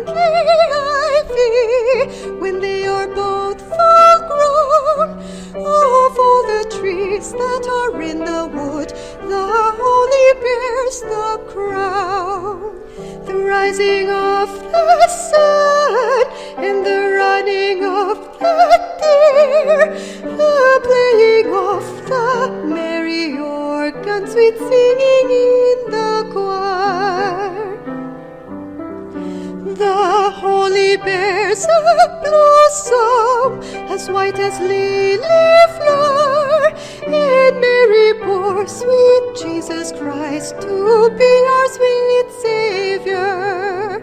and the ivy, when they are both full grown. Of all the trees that are in the wood, the holly bears the crown. The rising of the sun and the running of the deer, the playing of the merry organ, sweet singing in the choir. The holly bears a blossom as white as lily flower, and Mary bore sweet Jesus Christ to be our sweet Savior.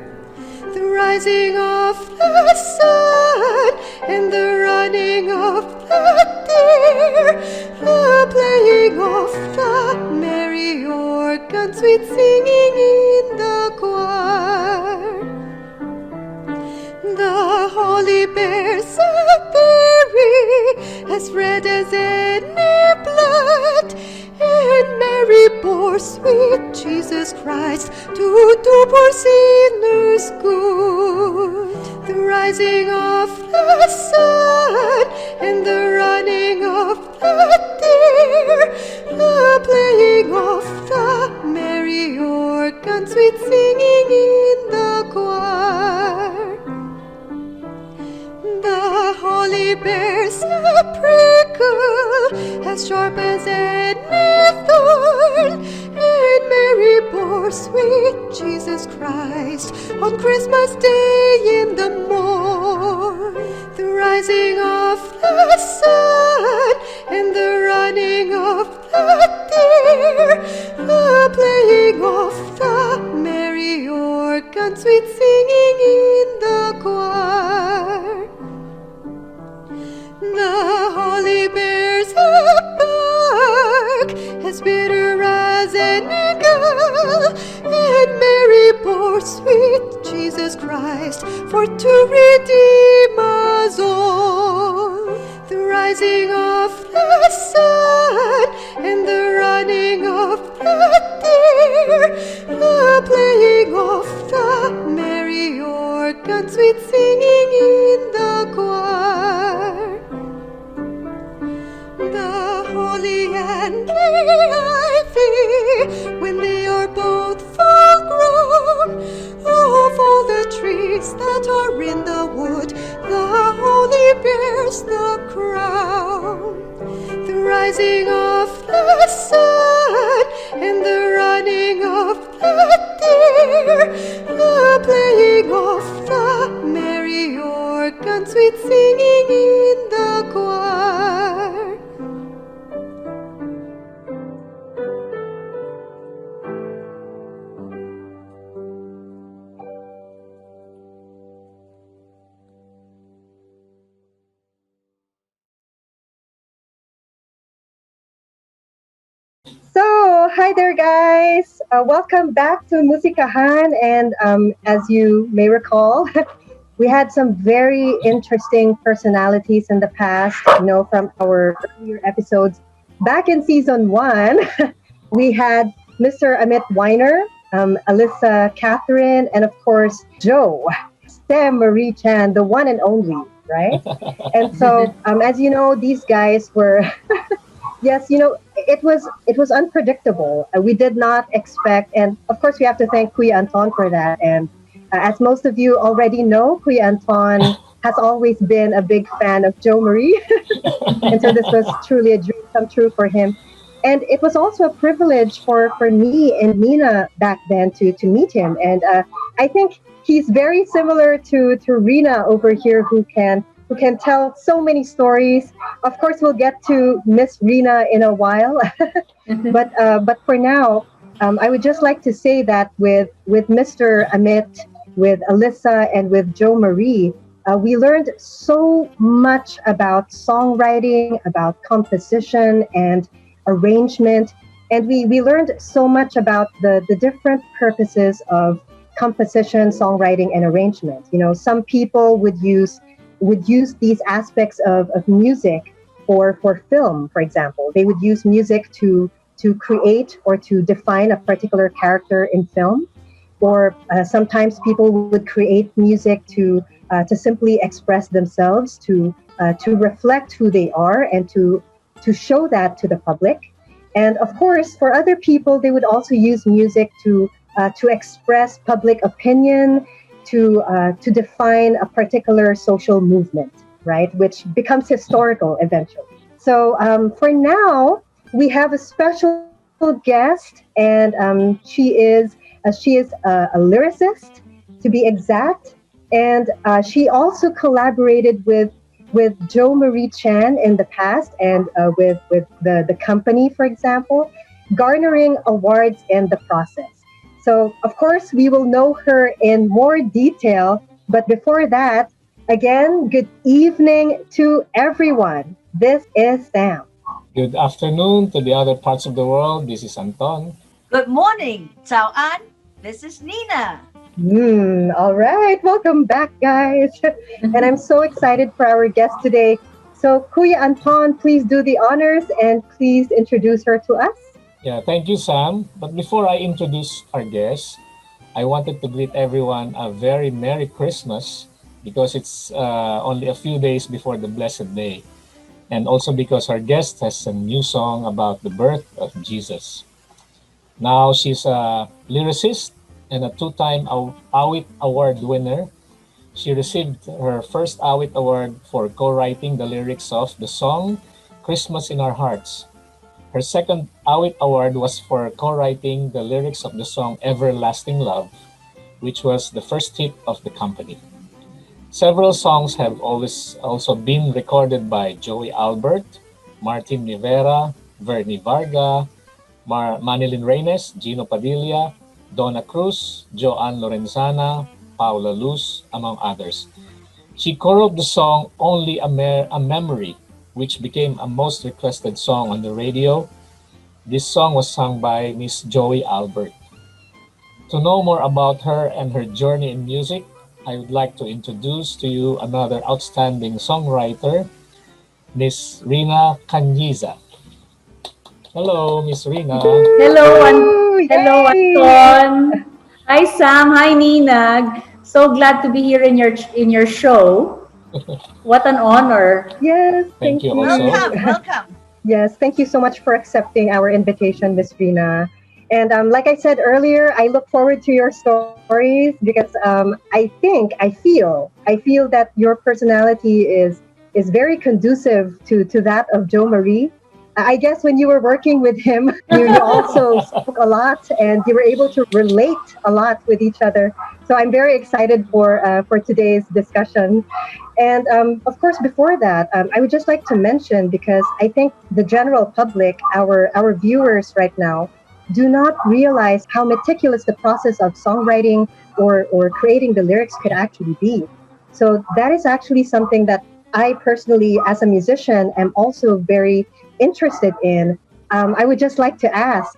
The rising of the sun and the running of the deer, the playing of the merry organ, sweet singing in the choir. The holly bears a berry as red as any blood, and Mary bore sweet Jesus Christ to do poor sinners good. The rising of the sun and the running of the deer, the playing of the merry organ, sweet singing in the choir. The holly bears a prickle as sharp as any thorn, and Mary bore sweet Jesus Christ on Christmas Day in the morn. The rising of the sun and the running of the deer, the playing of the merry organ, sweet singing in the choir. The holly bears a bark as bitter as any gall, and Mary bore sweet Jesus Christ for to redeem us all. The rising of the sun and the running of the deer, the playing of the merry organ, sweet singing in the choir. The holly and the ivy, when they are both full grown. Of all the trees that are in the wood, the holly bears the crown. The rising of the sun and the running of the deer, the playing of the merry organ, sweet singing in the choir. So, hi there, guys. Welcome back to muSiCahAn. And as you may recall, we had some very interesting personalities in the past, from our earlier episodes. Back in season 1, we had Mr. Amit Weiner, Alyssa Catherine, and of course, Joe, Sam Marie Chan, the one and only, right? And so, as you know, these guys were yes, it was unpredictable. We did not expect, and of course, we have to thank Kuya Anton for that. And as most of you already know, Kuya Anton has always been a big fan of Joe Marie, and so this was truly a dream come true for him. And it was also a privilege for me and Nina back then to meet him. And I think he's very similar to Rena over here, who can tell so many stories. Of course, we'll get to Miss Rena in a while, but for now, I would just like to say that with Mr. Amit, with Alyssa, and with Joe Marie, we learned so much about songwriting, about composition and arrangement, and we learned so much about the different purposes of composition, songwriting, and arrangement. Some people would use these aspects of music for film, for example. They would use music to create or to define a particular character in film. or sometimes people would create music to simply express themselves, to reflect who they are, and to show that to the public. And of course, for other people, they would also use music to express public opinion, to define a particular social movement, right? Which becomes historical eventually. So for now, we have a special guest, and she is a lyricist, to be exact, and she also collaborated with Jo Marie Chan in the past, and with the company, for example, garnering awards in the process. So, of course, we will know her in more detail. But before that, again, good evening to everyone. This is Sam. Good afternoon to the other parts of the world. This is Anton. Good morning, Chao An. This is Nina. All right. Welcome back, guys. And I'm so excited for our guest today. So, Kuya Anton, please do the honors and please introduce her to us. Yeah, thank you, Sam. But before I introduce our guest, I wanted to greet everyone a very Merry Christmas because it's only a few days before the Blessed Day. And also because our guest has a new song about the birth of Jesus. Now she's a lyricist and a two-time Awit Award winner. She received her first Awit Award for co-writing the lyrics of the song Christmas in Our Hearts. Her second Awit Award was for co-writing the lyrics of the song Everlasting Love, which was the first hit of the company. Several songs have always also been recorded by Joey Albert, Martin Rivera, Vernie Varga, Manilyn Reynes, Gino Padilla, Donna Cruz, Joanne Lorenzana, Paula Luz, among others. She co-wrote the song Only a Memory, which became a most requested song on the radio. This song was sung by Miss Joey Albert. To know more about her and her journey in music, I would like to introduce to you another outstanding songwriter, Miss Rina Canyiza. Hello, Miss Rina. Hello, Yay! Anton. Hi, Sam. Hi, Nina. So glad to be here in your show. What an honor. Yes, Thank thank you you. also. Welcome, welcome. Yes, thank you so much for accepting our invitation, Miss Rina. And like I said earlier, I look forward to your stories because I feel that your personality is very conducive to that of Joe Marie. I guess when you were working with him, you also spoke a lot and you were able to relate a lot with each other. So I'm very excited for today's discussion. And of course, before that, I would just like to mention, because I think the general public, our viewers right now, do not realize how meticulous the process of songwriting or creating the lyrics could actually be. So that is actually something that I personally, as a musician, am also very interested in. I would just like to ask,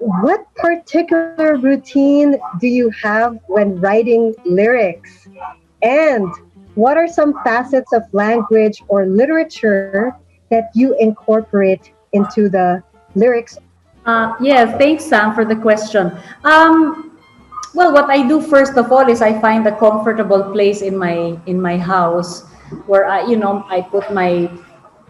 what particular routine do you have when writing lyrics? And what are some facets of language or literature that you incorporate into the lyrics? Yes, thanks, Sam, for the question. Well, what I do first of all is I find a comfortable place in my house where I put my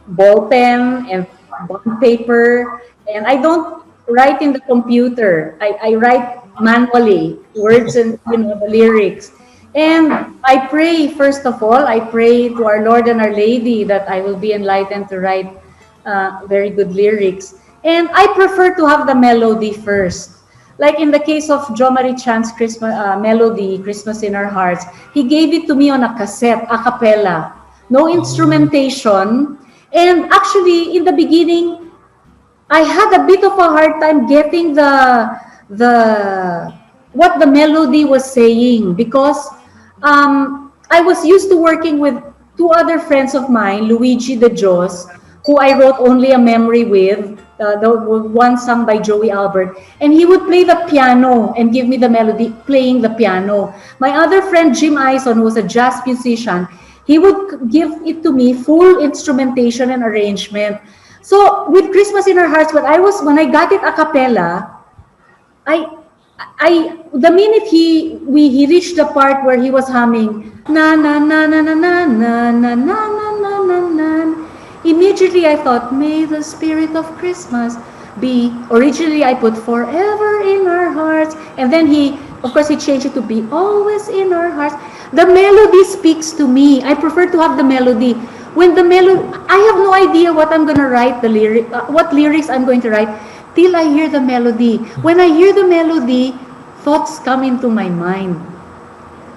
ball pen and bond paper, and I don't write in the computer. I write manually words and the lyrics. And I pray, first of all, I pray to our Lord and Our Lady that I will be enlightened to write very good lyrics. And I prefer to have the melody first. Like in the case of Jo Marie Chan's Christmas melody, Christmas in Our Hearts, he gave it to me on a cassette, a cappella. No instrumentation. And actually, in the beginning, I had a bit of a hard time getting the what the melody was saying, because I was used to working with two other friends of mine, Luigi De Jos, who I wrote Only a Memory with, the one sung by Joey Albert, and he would play the piano and give me the melody playing the piano. My other friend Jim Ison, who was a jazz musician, he would give it to me full instrumentation and arrangement. So with Christmas in Our Hearts, when I got it a cappella, I the minute he reached the part where he was humming na na na na na na na na na na na na na, immediately I thought, may the spirit of Christmas be. Originally I put forever in our hearts, and then of course he changed it to be always in our hearts. The melody speaks to me. I prefer to have the melody. When the melody, I have no idea what I'm gonna write, what lyrics I'm going to write, till I hear the melody. When I hear the melody, thoughts come into my mind.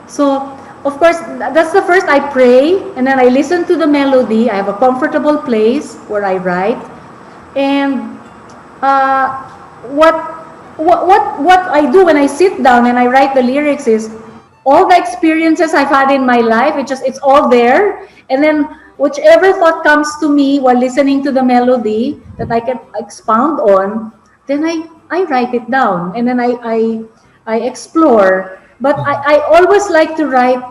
So, of course, that's the first. I pray, and then I listen to the melody. I have a comfortable place where I write, and uh, what what I do when I sit down and I write the lyrics is all the experiences I've had in my life. It's all there, and then whichever thought comes to me while listening to the melody that I can expound on, then I write it down, and then I explore. But I always like to write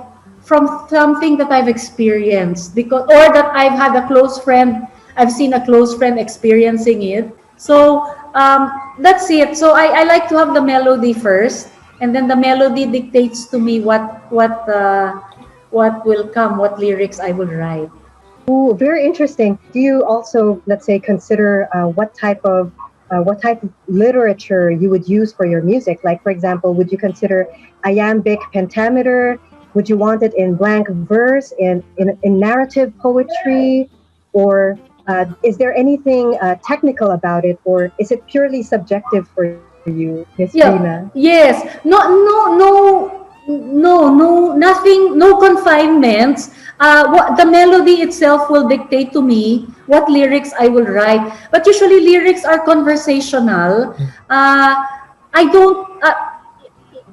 from something that I've experienced, because or that I've had a close friend, I've seen a close friend experiencing it. So that's it. So I like to have the melody first, and then the melody dictates to me what will come, what lyrics I will write. Oh, very interesting. Do you also, let's say, consider what type of literature you would use for your music? Like, for example, would you consider iambic pentameter? Would you want it in blank verse, in narrative poetry, or is there anything technical about it, or is it purely subjective for you, Miss Rina? Yeah. Yes. No, nothing, no confinements. What the melody itself will dictate to me what lyrics I will write. But usually lyrics are conversational. I don't.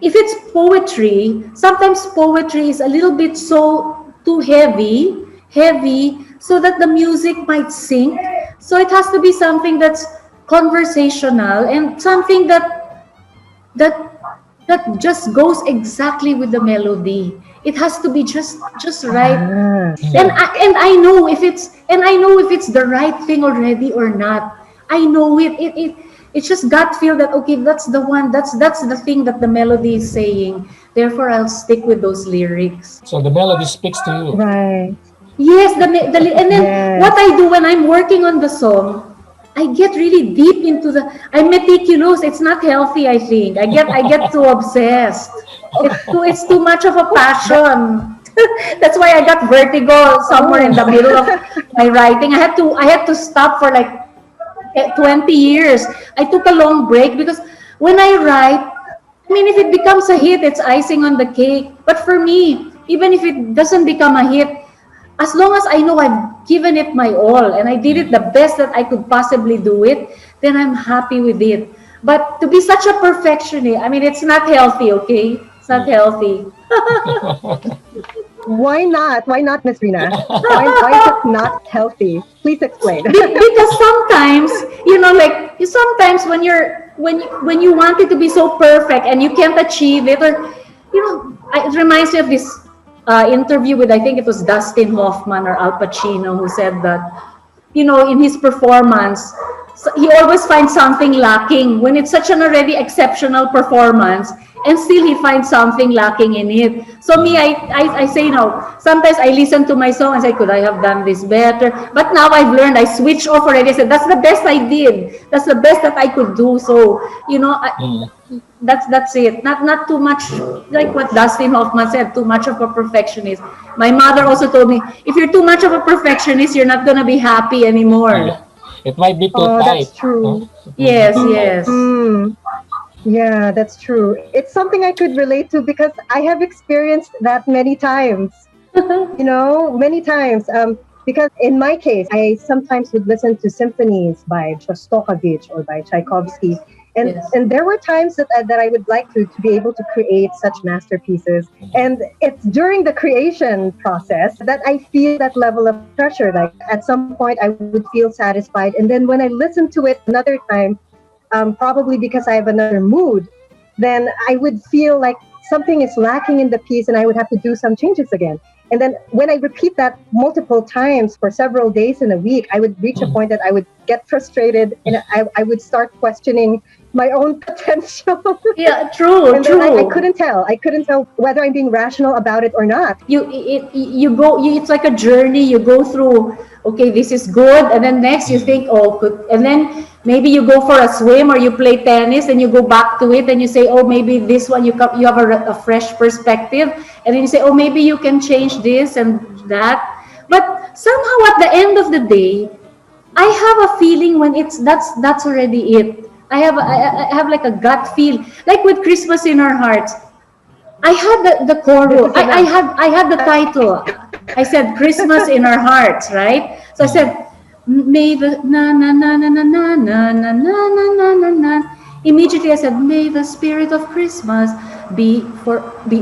If it's poetry, sometimes poetry is a little bit so too heavy, so that the music might sink. So it has to be something that's conversational, and something that that just goes exactly with the melody. It has to be just right. Ah, And see. I know if it's the right thing already or not. I know it. It's just gut feel that okay, that's the one. That's the thing that the melody is saying. Therefore, I'll stick with those lyrics. So the melody speaks to you. Right. Yes, and then what Yes. I do when I'm working on the song, I get really deep into I'm meticulous. It's not healthy, I think. I get too obsessed. It's too much of a passion. That's why I got vertigo somewhere in the Oh. middle of my writing. I had to stop for like 20 years. I took a long break because when I write, I mean, if it becomes a hit, it's icing on the cake. But for me, even if it doesn't become a hit, as long as I know I've given it my all and I did it the best that I could possibly do it, then I'm happy with it. But to be such a perfectionist, I mean, it's not healthy, okay? It's not healthy. Why not? Why not, Miss Rina? Why is it not healthy? Please explain. Because sometimes, like sometimes when you want it to be so perfect and you can't achieve it, or it reminds me of this interview with, I think it was Dustin Hoffman or Al Pacino, who said that in his performance, so he always finds something lacking when it's such an already exceptional performance, and still he finds something lacking in it. So me, I say no. Sometimes I listen to my song and say, could I have done this better? But now I've learned, I switch off already. I said, that's the best I did. That's the best that I could do. So, that's it. Not too much, like what Dustin Hoffman said, too much of a perfectionist. My mother also told me, if you're too much of a perfectionist, you're not gonna be happy anymore. It might be too Oh, tight. that's Huh? true. It might be Yes, too tight. yes. Mm, yeah, that's true. It's something I could relate to because I have experienced that many times. Many times. Because in my case, I sometimes would listen to symphonies by Shostakovich or by Tchaikovsky, and Yes. and there were times that I would like to be able to create such masterpieces. And it's during the creation process that I feel that level of pressure. Like at some point, I would feel satisfied, and then when I listen to it another time, probably because I have another mood, then I would feel like something is lacking in the piece and I would have to do some changes again. And then when I repeat that multiple times for several days in a week, I would reach a point that I would get frustrated and I would start questioning my own potential. Yeah, true, And then I true. couldn't tell. I couldn't tell whether I'm being rational about it or not. It's like a journey. You go through, okay, this is good, and then next you think, oh, good, and then maybe you go for a swim or you play tennis, and you go back to it, and you say, oh, maybe this one you have a fresh perspective, and then you say, oh, maybe you can change this and that. But somehow at the end of the day, I have a feeling when that's already it. I have like a gut feel, like with Christmas in Our Hearts. I had the This chorus. is enough. I had the title. I said Christmas in Our Hearts, right? So I said, May the na na na na na na na na na na na na na. Immediately I said, May the spirit of Christmas be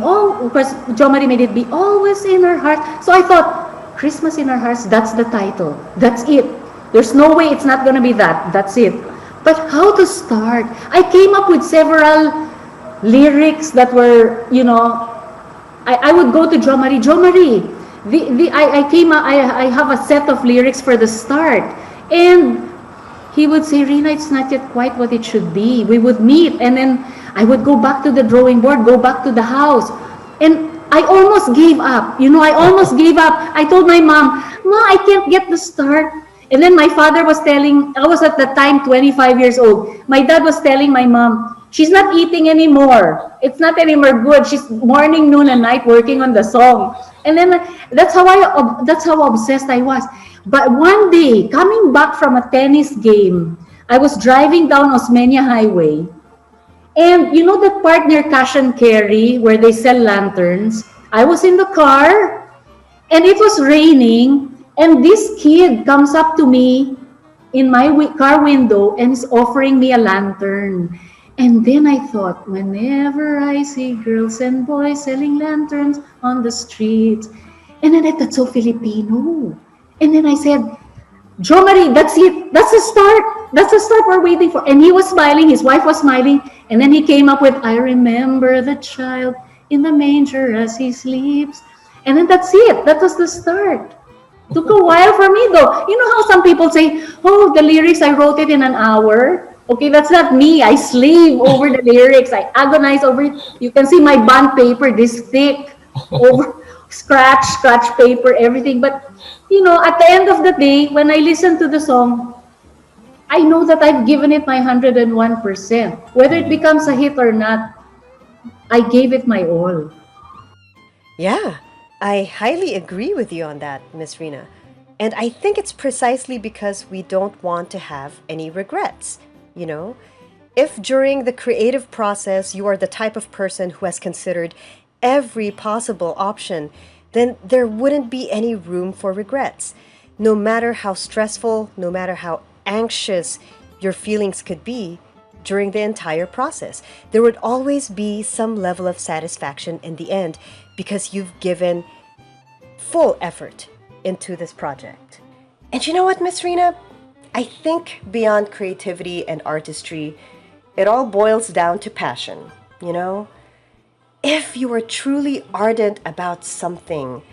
all, because Jo Marie made it, be always in our heart. So I thought, Christmas in Our Hearts, that's the title. That's it. There's no way it's not gonna be that. That's it. But how to start? I came up with several lyrics that were, I would go to Jo Marie. Jo Marie, I have a set of lyrics for the start. And he would say, Rina, it's not yet quite what it should be. We would meet, and then I would go back to the drawing board, go back to the house. And I almost gave up. I almost gave up. I told my mom, Ma, I can't get the start. And then my father was telling, I was at the time 25 years old. My dad was telling my mom, she's not eating anymore. It's not anymore good. She's morning, noon, and night working on the song. And then that's how obsessed I was. But one day, coming back from a tennis game, I was driving down Osmeña Highway. And you know that part near Cash and Carry where they sell lanterns? I was in the car and it was raining, and this kid comes up to me in my car window and is offering me a lantern. And then I thought, whenever I see girls and boys selling lanterns on the streets, and then I thought, so Filipino. And then I said, Jo Marie, that's it. That's the start. That's the start we're waiting for. And he was smiling. His wife was smiling. And then he came up with, I remember the child in the manger as he sleeps. And then that's it. That was the start. Took a while for me though. You know how some people say, oh, the lyrics, I wrote it in an hour. Okay, that's not me. I slave over the lyrics. I agonize over it. You can see my bond paper this thick, over scratch paper, everything. But at the end of the day, when I listen to the song, I know that I've given it my 101%. Whether it becomes a hit or not, I gave it my all. Yeah, I highly agree with you on that, Miss Rina. And I think it's precisely because we don't want to have any regrets, you know? If during the creative process you are the type of person who has considered every possible option, then there wouldn't be any room for regrets. No matter how stressful, no matter how anxious your feelings could be during the entire process, there would always be some level of satisfaction in the end because you've given full effort into this project. And you know what, Miss Rina? I think beyond creativity and artistry, it all boils down to passion, you know? If you are truly ardent about something,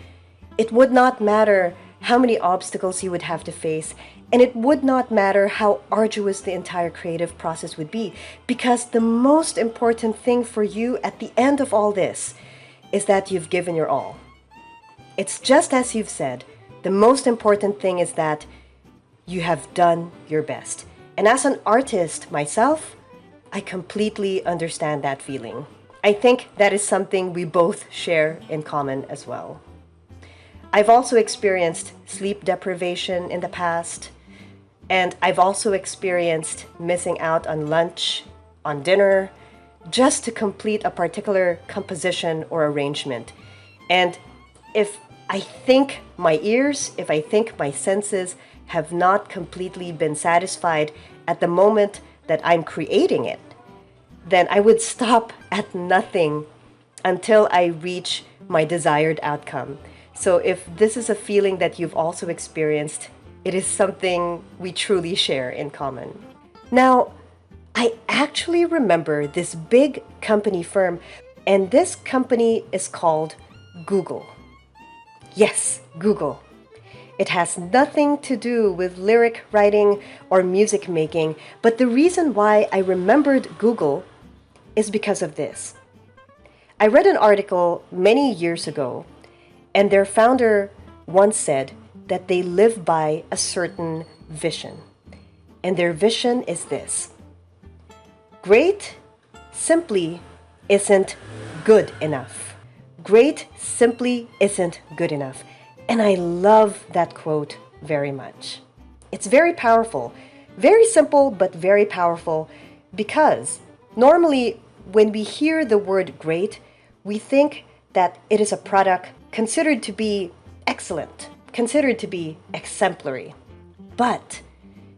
it would not matter how many obstacles you would have to face, and it would not matter how arduous the entire creative process would be, because the most important thing for you at the end of all this is that you've given your all. It's just as you've said, the most important thing is that you have done your best. And as an artist myself, I completely understand that feeling. I think that is something we both share in common as well. I've also experienced sleep deprivation in the past, and I've also experienced missing out on lunch, on dinner, just to complete a particular composition or arrangement. And if I think my ears, if I think my senses have not completely been satisfied at the moment that I'm creating it, then I would stop at nothing until I reach my desired outcome. So if this is a feeling that you've also experienced, it is something we truly share in common. Now, I actually remember this big company firm, and this company is called Google. Yes, Google. It has nothing to do with lyric writing or music making, but the reason why I remembered Google is because of this. I read an article many years ago, and their founder once said that they live by a certain vision. And their vision is this: great simply isn't good enough. Great simply isn't good enough. And I love that quote very much. It's very powerful, very simple, but very powerful, because normally when we hear the word great, we think that it is a product considered to be excellent, considered to be exemplary. But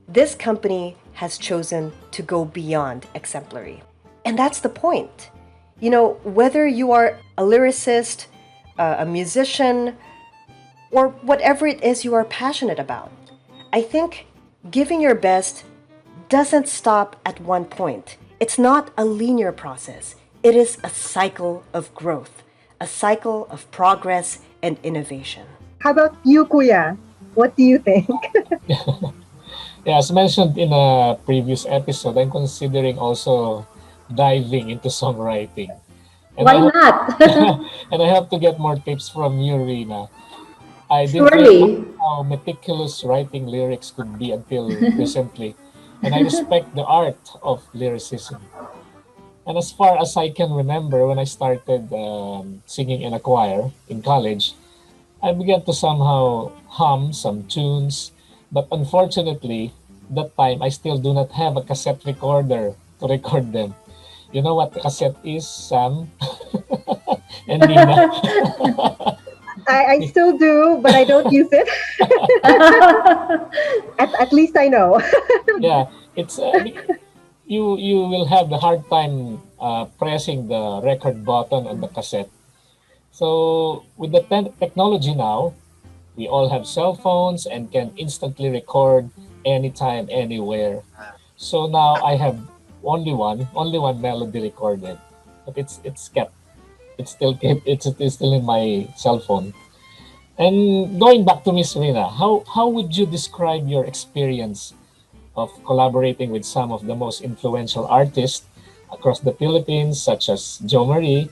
this company has chosen to go beyond exemplary. And that's the point. You know, whether you are a lyricist, a musician, or whatever it is you are passionate about, I think giving your best doesn't stop at one point. It's not a linear process. It is a cycle of growth, a cycle of progress and innovation. How about you, Kuya? What do you think? Yeah, as mentioned in a previous episode, I'm considering also diving into songwriting. And Why I hope, not? and I hope to get more tips from you, Rina. I didn't realize Surely. how meticulous writing lyrics could be until recently, and I respect the art of lyricism. And as far as I can remember, when I started singing in a choir in college, I began to somehow hum some tunes, but unfortunately, that time I still do not have a cassette recorder to record them. You know what the cassette is, Sam and Nina? I still do, but I don't use it. At least I know. Yeah, it's you will have the hard time pressing the record button on the cassette. So with the technology now, we all have cell phones and can instantly record anytime, anywhere. So now I have only one melody recorded, but it's kept. It's still in my cell phone. And going back to Miss Rina, how would you describe your experience of collaborating with some of the most influential artists across the Philippines, such as Jo Marie,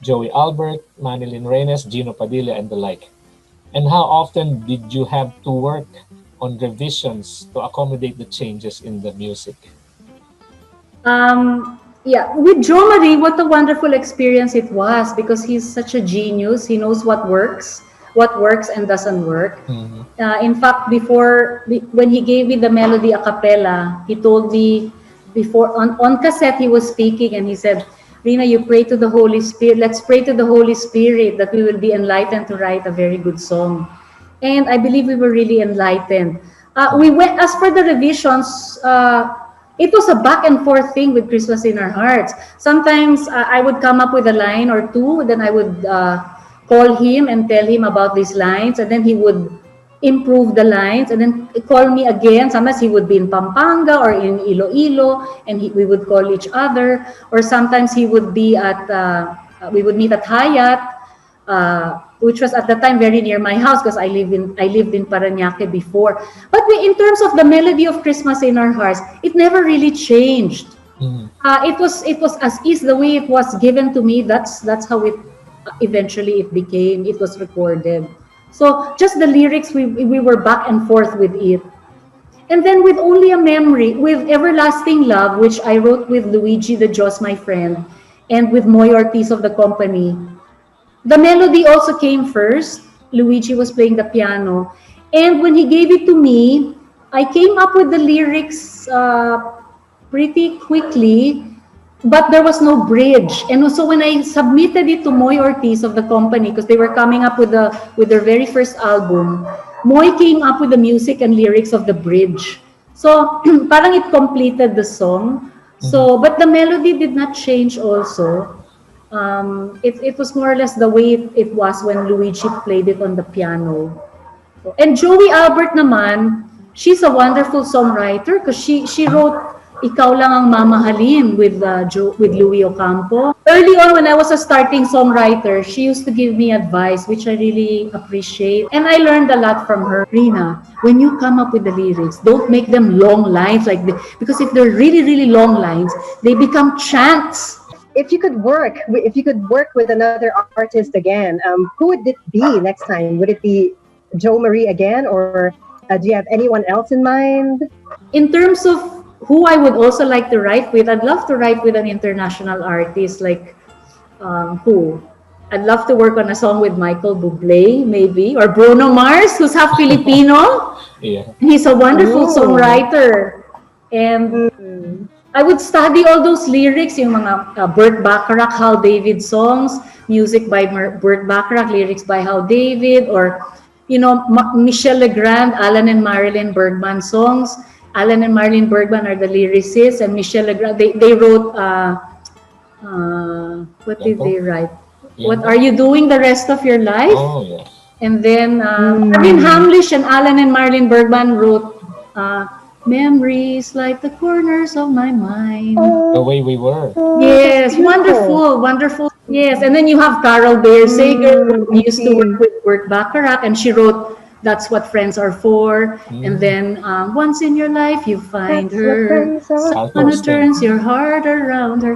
Joey Albert, Manilyn Reyes, Gino Padilla, and the like? And how often did you have to work on revisions to accommodate the changes in the music? Yeah, with Joe Marie, what a wonderful experience it was because he's such a genius. He knows what works and doesn't work. Mhm. In fact, when he gave me the melody a cappella, he told me before on cassette he was speaking and he said, "Rina, you pray to the Holy Spirit. Let's pray to the Holy Spirit that we will be enlightened to write a very good song." And I believe we were really enlightened. We went as for the revisions. It was a back and forth thing with Christmas in Our Hearts. Sometimes I would come up with a line or two, then I would call him and tell him about these lines, and then he would improve the lines, and then call me again. Sometimes he would be in Pampanga or in Iloilo, and we would call each other. Or sometimes he would be at, we would meet at Hyatt, which was at the time very near my house because I lived in Parañaque before. But in terms of the melody of Christmas in Our Hearts, it never really changed. Mhm. It was as is the way it was given to me. That's how it eventually it was recorded. So just the lyrics, we were back and forth with it. And then with Only a Memory, with Everlasting Love, which I wrote with Luigi the Jos, my friend, and with Moy Ortiz of the company, the melody also came first. Luigi was playing the piano. And when he gave it to me, I came up with the lyrics pretty quickly, but there was no bridge. And so when I submitted it to Moy Ortiz of the company, because they were coming up with their very first album, Moy came up with the music and lyrics of the bridge. So parang it completed the song. So, but the melody did not change also. It was more or less the way it was when Luigi played it on the piano. And Joey Albert naman, she's a wonderful songwriter because she wrote Ikaw Lang Ang Mamahalin with Louis Ocampo. Early on when I was a starting songwriter, she used to give me advice which I really appreciate. And I learned a lot from her. Rina, when you come up with the lyrics, don't make them long lines because if they're really, really long lines, they become chants. If you could work with another artist again, who would it be next time? Would it be Joe Marie again, or do you have anyone else in mind? In terms of who I would also like to write with, I'd love to write with an international artist like who? I'd love to work on a song with Michael Bublé, maybe, or Bruno Mars, who's half Filipino. Yeah. He's a wonderful Ooh. songwriter. And I would study all those lyrics, yung mga Burt Bacharach, Hal David songs, music by Burt Bacharach, lyrics by Hal David, or, Michel Legrand, Alan and Marilyn Bergman songs. Alan and Marilyn Bergman are the lyricists, and Michel Legrand, they wrote, what did they write? What are you doing the rest of your life? Oh, yes. And then Marvin Hamlish and Alan and Marilyn Bergman wrote Memories Like the Corners of My Mind. The Way We Were. Yes, wonderful, wonderful. Yes, and then you have Carol Bayer Sager, who used to work with Burt Bacharach, and she wrote That's What Friends Are For. And then Once in Your Life You Find Her, someone who turns your heart around her.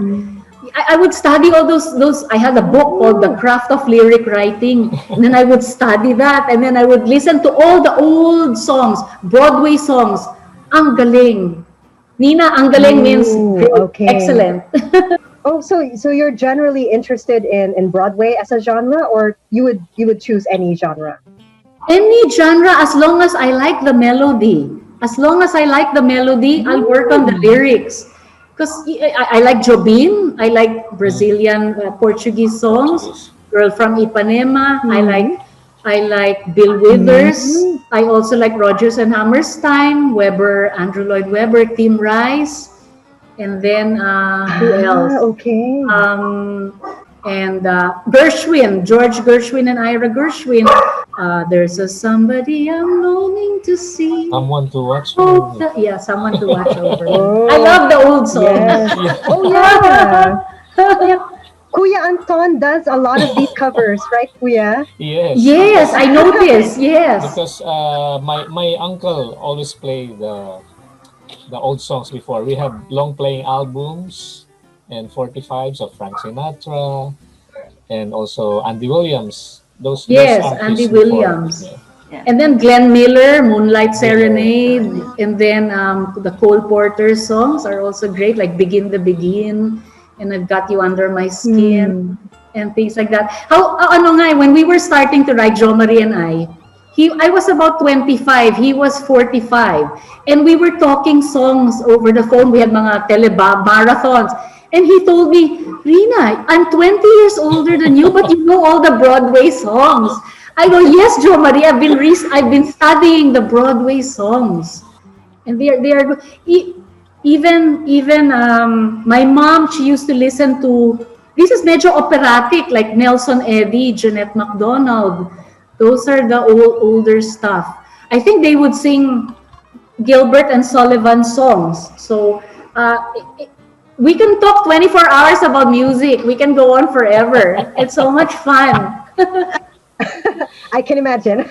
I would study all those. I had a book called The Craft of Lyric Writing, and then I would study that, and then I would listen to all the old songs, Broadway songs. Ang galing. Nina, ang galing means okay. Excellent. Oh, so you're generally interested in Broadway as a genre, or you would choose any genre? Any genre, as long as I like the melody. As long as I like the melody, I'll work on the lyrics. Because I like Jobim, I like Brazilian Portuguese songs, Girl from Ipanema, I like Bill Withers, I also like Rodgers and Hammerstein, Weber, Andrew Lloyd Webber, Tim Rice, and then who else? Okay. And Gershwin, George Gershwin and Ira Gershwin. There's a somebody I'm longing to see. Someone to watch. Yeah, someone to watch over. I love the old song. Yes. Oh yeah. Kuya Anton does a lot of these covers, right, Kuya? Yes. Yes, I noticed. Yes. Because my uncle always play the old songs before. We have long playing albums and 45s of Frank Sinatra and also Andy Williams. Those Andy Williams. Before, Yeah. And then Glenn Miller, Moonlight Serenade, and then the Cole Porter songs are also great, like Begin the Begin, and I've Got You Under My Skin, and things like that. When we were starting to write, Jo Marie and I was about 25, he was 45, and we were talking songs over the phone. We had mga marathons. And he told me, Rina, I'm 20 years older than you, but you know all the Broadway songs. I go, yes, Jo Marie, I've been studying the Broadway songs, and they are good. Even my mom, she used to listen to, this is medyo operatic, like Nelson Eddy, Jeanette MacDonald. Those are the older stuff. I think they would sing Gilbert and Sullivan songs. So we can talk 24 hours about music. We can go on forever. It's so much fun. I can imagine.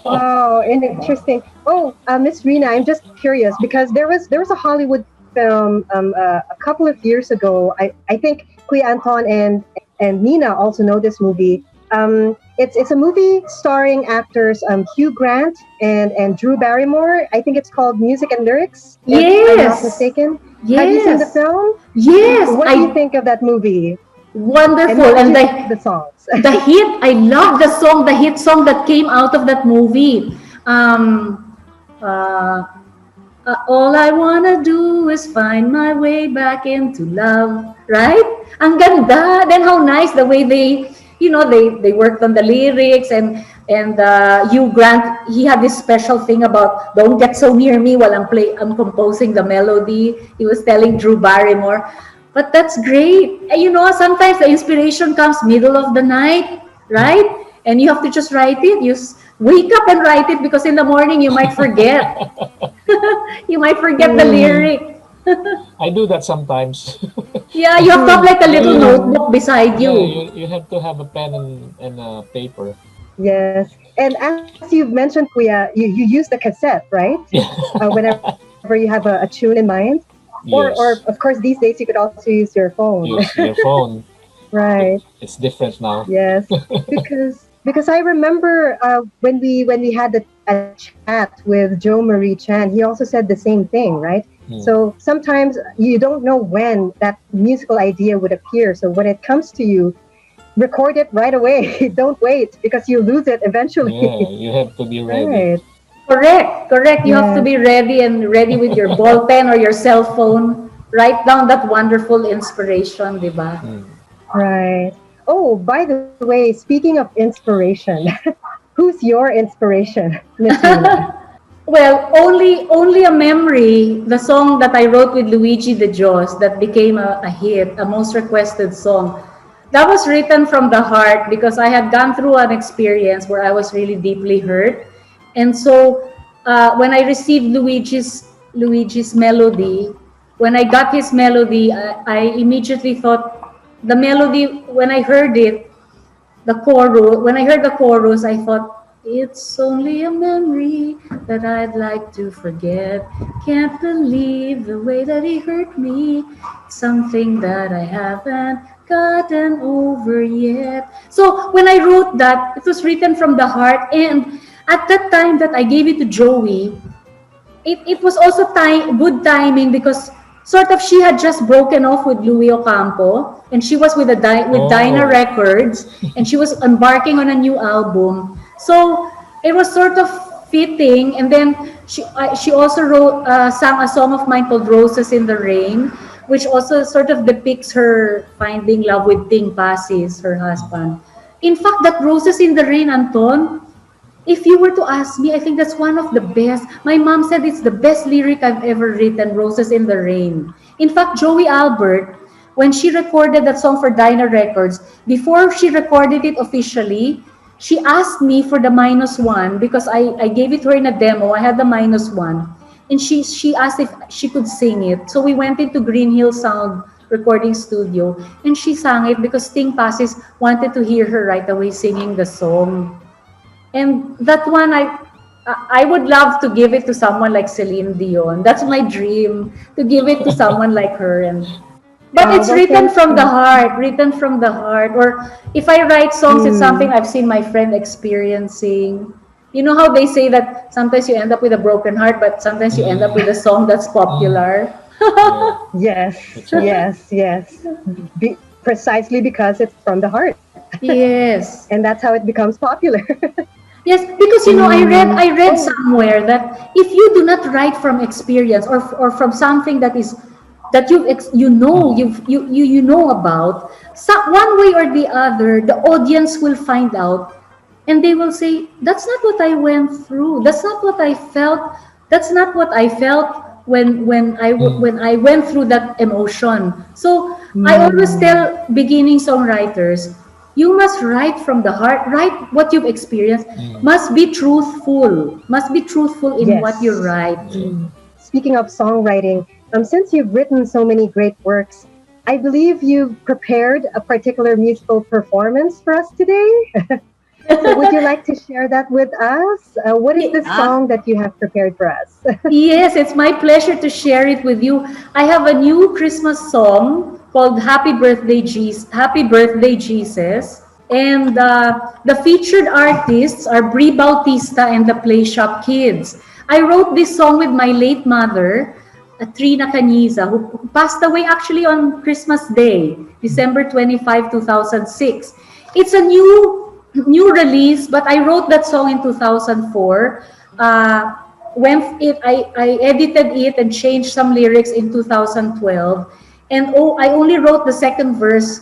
Oh, interesting. Oh, Miss Rina, I'm just curious because there was a Hollywood film a couple of years ago. I think Kuya Anton and Nina also know this movie. It's a movie starring actors Hugh Grant and Drew Barrymore. I think it's called Music and Lyrics. If I'm not mistaken. Yes. Have you seen the film? Yes. What do you think of that movie? Wonderful. And the songs. The hit, I love the song, the hit song that came out of that movie. All I wanna do is find my way back into love, right? Ang ganda. Then how nice the way they worked on the lyrics, and Hugh Grant, he had this special thing about don't get so near me while I'm composing the melody. He was telling Drew Barrymore. But that's great. Sometimes the inspiration comes middle of the night, right? And you have to just write it. You wake up and write it because in the morning you might forget. You might forget the lyric. I do that sometimes. Yeah, you have to have like a little Mm, notebook beside Yeah, you. you have to have a pen and paper. yes. And as you've mentioned, Kuya, you use the cassette, right? Whenever you have a tune in mind. Or of Yes. course, these days you could also use your phone. Use your phone. Right. It's different now. Yes. Because I remember when we had a chat with Joe Marie Chan, he also said the same thing, right? Mm. So sometimes you don't know when that musical idea would appear. So when it comes to you, record it right away. Don't wait because you lose it eventually. Yeah, you have to be ready. Right. Correct, correct. You have to Yes. be ready and ready with your ball pen or your cell phone. Write down that wonderful inspiration, di ba? Mm. Right. Oh, by the way, speaking of inspiration, who's your inspiration, Miss Nina? Well, only a memory, the song that I wrote with Luigi De Jos that became a hit, a most requested song. That was written from the heart because I had gone through an experience where I was really deeply hurt. And so when I received Luigi's melody, when I got his melody, I immediately thought the melody when I heard it, the chorus, when I heard the chorus, I thought, it's only a memory that I'd like to forget. Can't believe the way that he hurt me. Something that I haven't gotten over yet. So when I wrote that, it was written from the heart. And at that time that I gave it to Joey, it was also good timing because sort of she had just broken off with Louis Ocampo and she was with with Dinah Oh. Records and she was embarking on a new album. So it was sort of fitting. And then she also sang a song of mine called Roses in the Rain, which also sort of depicts her finding love with Ting Pasis, her husband. In fact, that Roses in the Rain, Anton, if you were to ask me, I think that's one of the best. My mom said it's the best lyric I've ever written, Roses in the Rain. In fact, Joey Albert, when she recorded that song for Dinah Records, before she recorded it officially, she asked me for the -1 because I gave it to her in a demo. I had the -1. And she asked if she could sing it. So we went into Green Hill Sound recording studio and she sang it because Sting Passes wanted to hear her right away singing the song. And that one, I would love to give it to someone like Celine Dion. That's my dream to give it to someone like her. And but Wow. it's Well, written thank from the you. heart, written from the heart. Or if I write songs, it's something Mm, I've seen my friend experiencing. You know how they say that sometimes you end up with a broken heart, but sometimes you end up Mm. with a song that's Mm. popular. Yeah, yes. that's right. Yes. Precisely because it's from the heart, and Yes. that's how it becomes popular. Yes, because you know, Mm, I read oh. somewhere that if you do not write from experience or from something that is that you know Mm. you know about, so one way or the other, the audience will find out, and they will say, "That's not what I went through. That's not what I felt. That's not what I felt Mm. when I went through that emotion." So I always Mm, tell beginning songwriters, you must write from the heart, write what you've experienced, Mm. must be truthful in what you yes. write. Yeah. Speaking of songwriting, since you've written so many great works, I believe you've prepared a particular musical performance for us today. So, would you like to share that with us? What is the Ye- Ah, song that you have prepared for us? Yes, it's my pleasure to share it with you. I have a new Christmas song called Happy Birthday Jesus. And the featured artists are Brie Bautista and the Play Shop Kids. I wrote this song with my late mother, Trina Caniza, who passed away actually on Christmas Day, December 25, 2006. It's a new release, but I wrote that song in 2004. Uh, I edited it and changed some lyrics in 2012, and I only wrote the second verse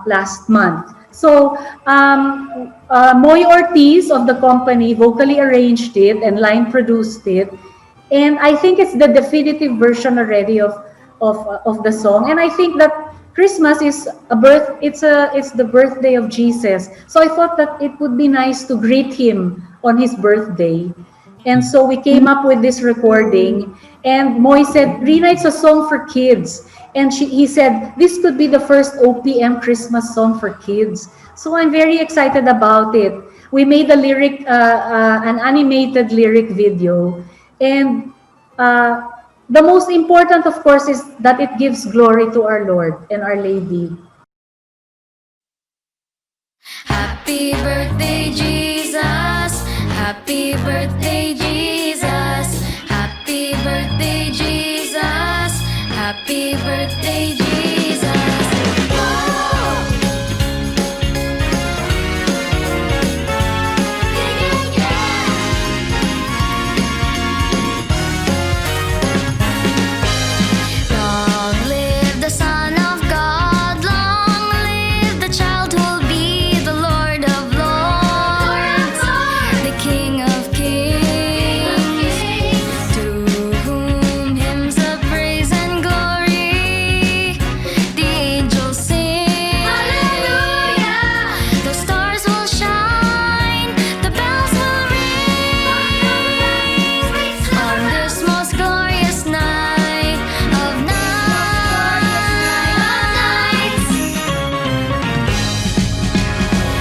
last month. So Moy Ortiz of the company vocally arranged it and line produced it, and I think it's the definitive version already of the song. And I think that Christmas is a birth. It's the birthday of Jesus. So I thought that it would be nice to greet him on his birthday. And so we came up with this recording. And Moy said, Rina, it's a song for kids. And he said, this could be the first OPM Christmas song for kids. So I'm very excited about it. We made a an animated lyric video. And the most important, of course, is that it gives glory to our Lord and Our Lady. Happy birthday, Jesus. Happy birthday, Jesus. Happy birthday, Jesus. Happy birthday, Jesus. Whoa! Yeah, yeah, yeah. Long live the Son of God. Long live the child who'll be the Lord of Lords, the King of Kings, to whom hymns of praise and glory the angels sing. Hallelujah! The stars will shine, the bells will ring on this most glorious night of nights.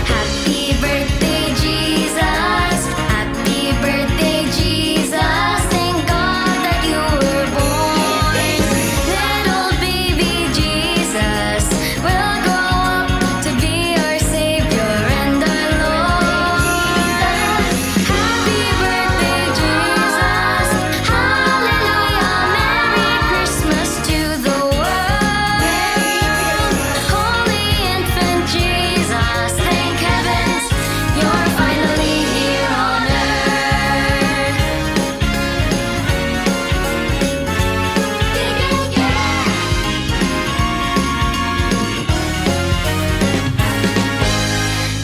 Happy birthday, Jesus. Happy birthday, Jesus. Thank God that you were born. Little baby Jesus will grow up to be our Savior and our Lord. Happy birthday, Jesus. Hallelujah. Merry Christmas to the world. Holy infant Jesus, thank heavens you're finally here on earth.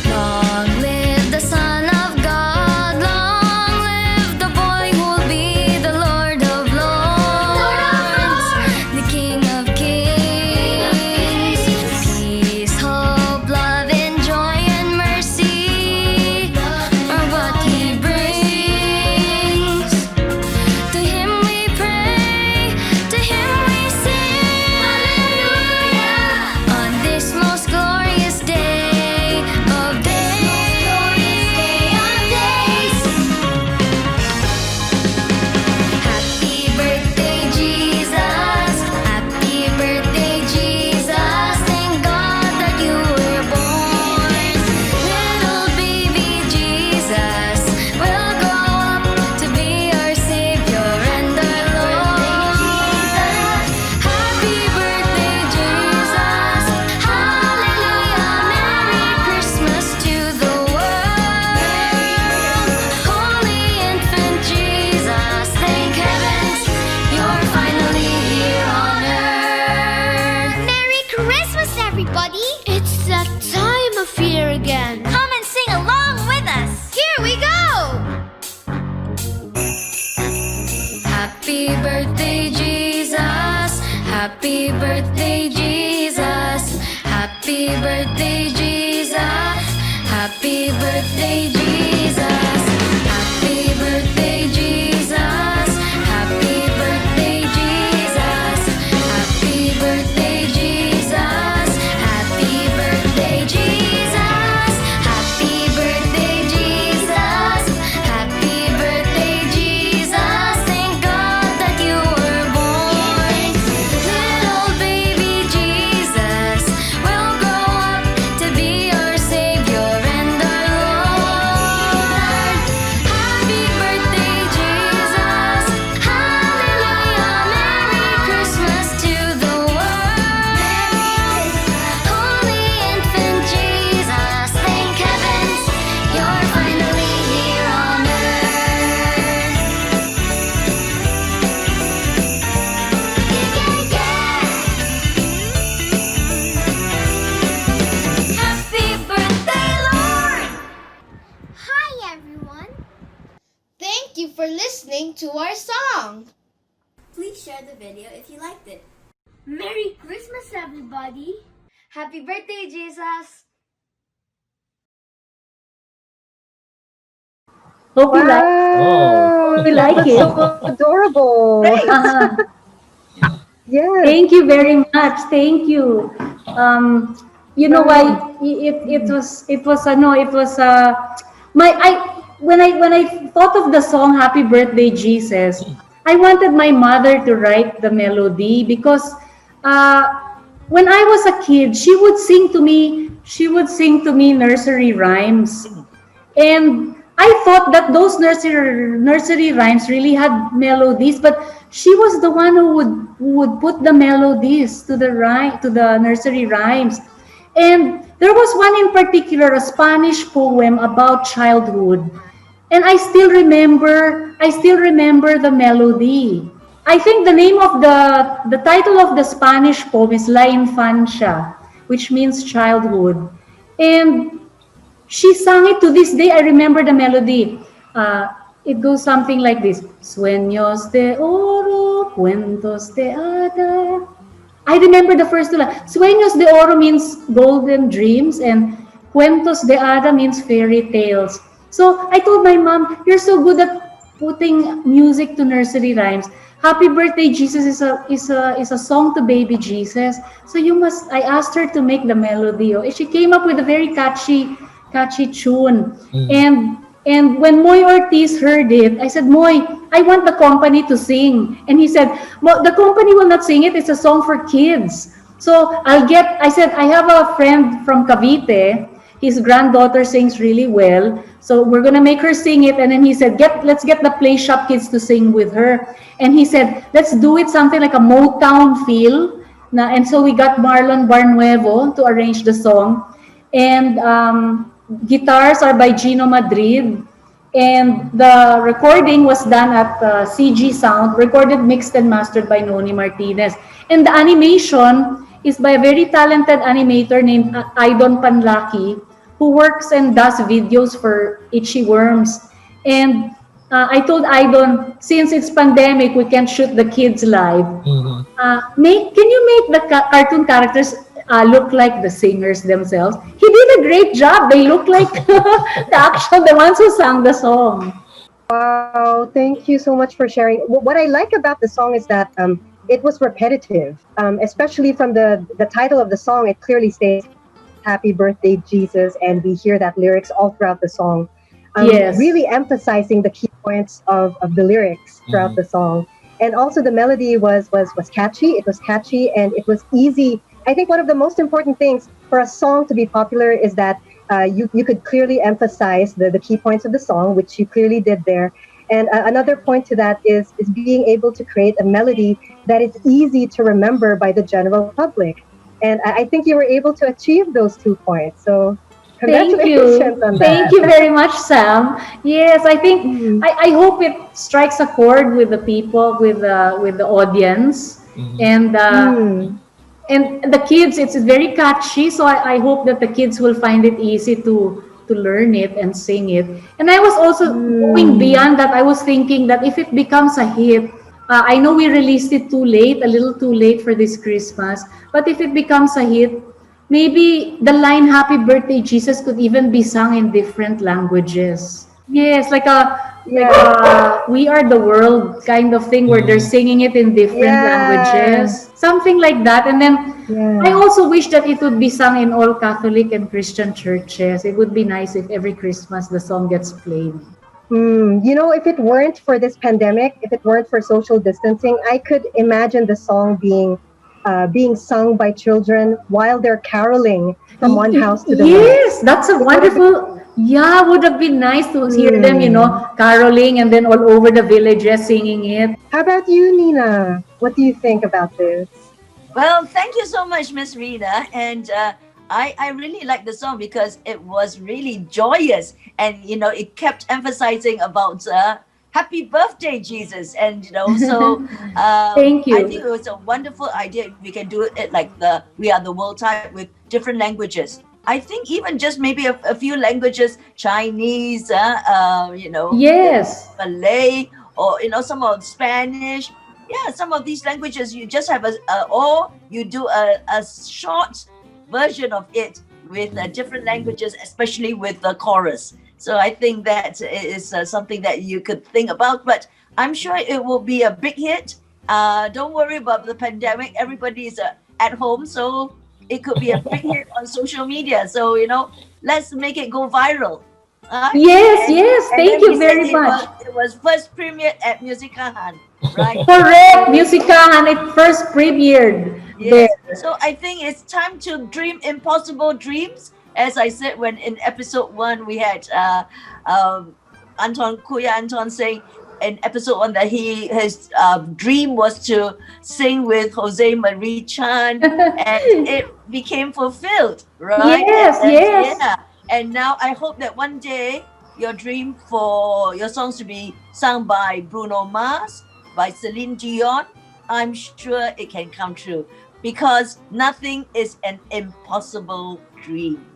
Long live the Son of God. Long live the boy who'll be the Lord of Lords, the King of Kings. Peace, hope, love, and joy and mercy are what He brings. To Him we pray, to Him we sing. Hallelujah! On this most glorious day of days. Happy birthday, Jesus. Happy birthday, Jesus. Thank God that you were born. Little baby Jesus will grow up to be our Savior and our Lord. Happy birthday, Jesus. Hallelujah. Merry Christmas to the world. Holy infant Jesus, thank heavens you're finally here on earth. Merry Christmas, everybody! It's that time of year again. Come and sing along with us. Here we go! Happy birthday, Jesus. Happy birthday, Jesus. Happy birthday, Jesus. Happy birthday, Jesus. Happy birthday, Jesus. Happy birthday, Jesus. Happy birthday, Jesus. Happy birthday, Jesus. Happy birthday, Jesus. Happy birthday, Jesus. Thank God that you were born. Little baby Jesus will grow up to be our Savior and our Lord. Happy birthday, Jesus. Hallelujah. Merry Christmas to the world. Holy infant Jesus, thank heavens you're finally here on earth. Happy birthday, Lord! Hi, everyone! Thank you for listening to our song. Please share the video if you liked it. Merry Christmas, everybody! Happy birthday, Jesus! Hope Oh. Wow, you like that's it. so adorable. Great. Yes. Thank you very much. Thank you. Um, you know why Wow. it was no it was my I when I thought of the song Happy Birthday Jesus, I wanted my mother to write the melody because when I was a kid, she would sing to me nursery rhymes. And I thought that those nursery rhymes really had melodies, but she was the one who would put the melodies to the nursery rhymes. And there was one in particular, a Spanish poem about childhood. And I still remember the melody. I think the title of the Spanish poem is La Infancia, which means childhood. And she sang it to this day. I remember the melody. It goes something like this: Sueños de oro, cuentos de hada. I remember the first two lines. Sueños de oro means golden dreams, and cuentos de hada means fairy tales. So I told my mom, "You're so good at putting music to nursery rhymes. Happy Birthday Jesus is a song to baby Jesus. So you must." I asked her to make the melody. Oh, and she came up with a very catchy tune. Mm. And when Moy Ortiz heard it, I said, "Moy, I want the company to sing." And he said, "The company will not sing it. It's a song for kids." So I said, "I have a friend from Cavite. His granddaughter sings really well. So we're gonna make her sing it." And then he said, let's get the Play Shop kids to sing with her. And he said, "Let's do it something like a Motown feel." And so we got Marlon Barnuevo to arrange the song. And guitars are by Gino Madrid. And the recording was done at CG Sound, recorded, mixed, and mastered by Noni Martinez. And the animation is by a very talented animator named Aidon Panlaki, who works and does videos for Itchy Worms. And I told Aidon, since it's pandemic, we can't shoot the kids live. Mhm. Can you make the cartoon characters look like the singers themselves? He did a great job. They look like the ones who sang the song. Wow, thank you so much for sharing. What I like about the song is that it was repetitive, especially from the title of the song. It clearly states "Happy Birthday, Jesus," and we hear that lyrics all throughout the song, Yes. really emphasizing the key points of the lyrics throughout Mhm. the song. And also the melody was catchy. It was catchy and it was easy. I think one of the most important things for a song to be popular is that you could clearly emphasize the key points of the song, which you clearly did there. And another point to that is being able to create a melody that is easy to remember by the general public. And I think you were able to achieve those 2 points. So Thank congratulations you. on Thank that. you very much, Sam. Yes, I think Mm, I hope it strikes a chord with the people, with the audience, Mhm. and mm, the kids. It's very catchy, so I hope that the kids will find it easy to learn it and sing it. And I was also going mm. beyond that. I was thinking that if it becomes a hit, I know we released it too late, a little too late for this Christmas, but if it becomes a hit, maybe the line "Happy Birthday Jesus" could even be sung in different languages. Yes, Yeah, "We Are the World" kind of thing where they're Mhm. singing it in different yeah, languages. Something like that. And then I yeah. also wish that it would be sung in all Catholic and Christian churches. It would be nice if every Christmas the song gets played. If it weren't for this pandemic, if it weren't for social distancing, I could imagine the song being sung by children while they're caroling from one house to the next. Yes, that's a It would have been. wonderful. Yeah, would have been nice to hear them, Hmm. caroling and then all over the villages singing it. How about you, Nina? What do you think about this? Well, thank you so much, Miss Rita. And I really like the song because it was really joyous. And, it kept emphasizing about happy birthday, Jesus. And, so Thank I think you. it was a wonderful idea. We can do it like the We Are the World type with different languages. I think even just maybe a few languages, Chinese, Yes. Malay, or some of Spanish. Yeah, some of these languages you just have or you do a short version of it with different languages, especially with the chorus. So I think that is something that you could think about. But I'm sure it will be a big hit. Don't worry about the pandemic. Everybody is at home, so it could be a big hit on social media. So let's make it go viral. Yes, And yes. and Thank then we you said very much. it was first premiered at muSiCahAn, right? Correct. So muSiCahAn, it first premiered there. yes. So I think it's time to dream impossible dreams. As I said, when in episode one we had Anton Kuya Anton saying in episode one that his dream was to sing with Jose Marie Chan, and it became fulfilled, right? Yes, And yes. yeah, and now I hope that one day your dream for your songs to be sung by Bruno Mars, by Celine Dion, I'm sure it can come true because nothing is an impossible dream.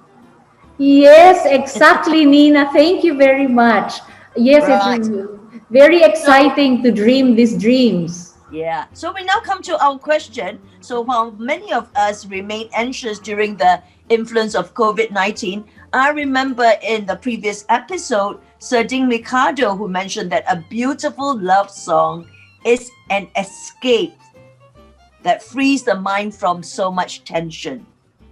Yes, exactly, Nina. Thank you very much. Yes, it's Right. very So, exciting to dream these dreams. yeah. So we now come to our question. So while many of us remain anxious during the influence of COVID-19, I remember in the previous episode, Sir Ding Ricardo, who mentioned that a beautiful love song is an escape that frees the mind from so much tension.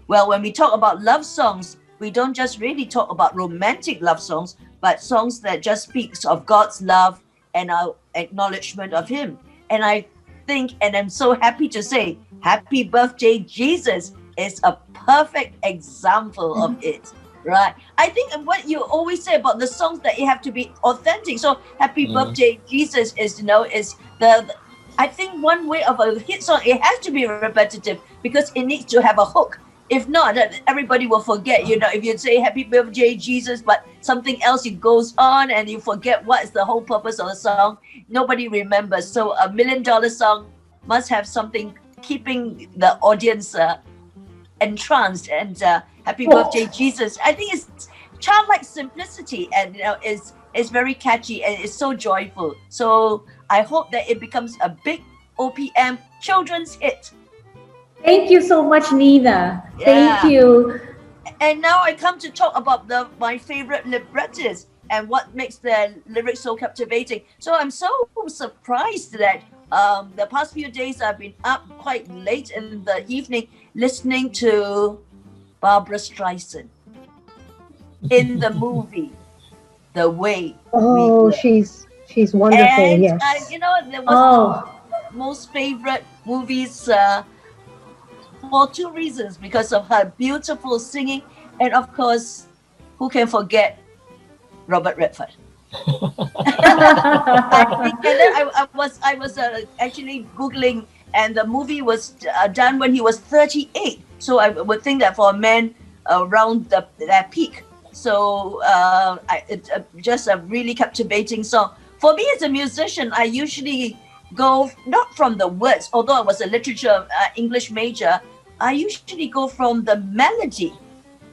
Well, when we talk about love songs, we don't just really talk about romantic love songs, but songs that just speaks of God's love and our acknowledgement of Him. And I think, and I'm so happy to say, Happy Birthday, Jesus is a perfect example of it. Right. I think what you always say about the songs that you have to be authentic. So Happy Mm. Birthday, Jesus is the I think one way of a hit song, it has to be repetitive because it needs to have a hook. If not, everybody will forget. If you say Happy Birthday, Jesus, but something else it goes on and you forget what is the whole purpose of the song, nobody remembers. So $1 million song must have something keeping the audience entranced and Happy Birthday, Hooked. Jesus. I think it's childlike simplicity and it's very catchy and it's so joyful. So I hope that it becomes a big OPM children's hit. Thank you so much, Nina. Thank Yeah. you. And now I come to talk about my favorite librettists and what makes their lyrics so captivating. So I'm so surprised that the past few days I've been up quite late in the evening listening to Barbara Streisand in the movie The Way We Oh, Live. she's wonderful. And Yes. there was Oh, most favorite movies for two reasons because of her beautiful singing and of course who can forget Robert Redford. I think, and then I was actually googling, and the movie was done when he was 38. So I would think that for a man around that peak. So it's just a really captivating song. For me as a musician, I usually go not from the words, although I was a literature English major. I usually go from the melody,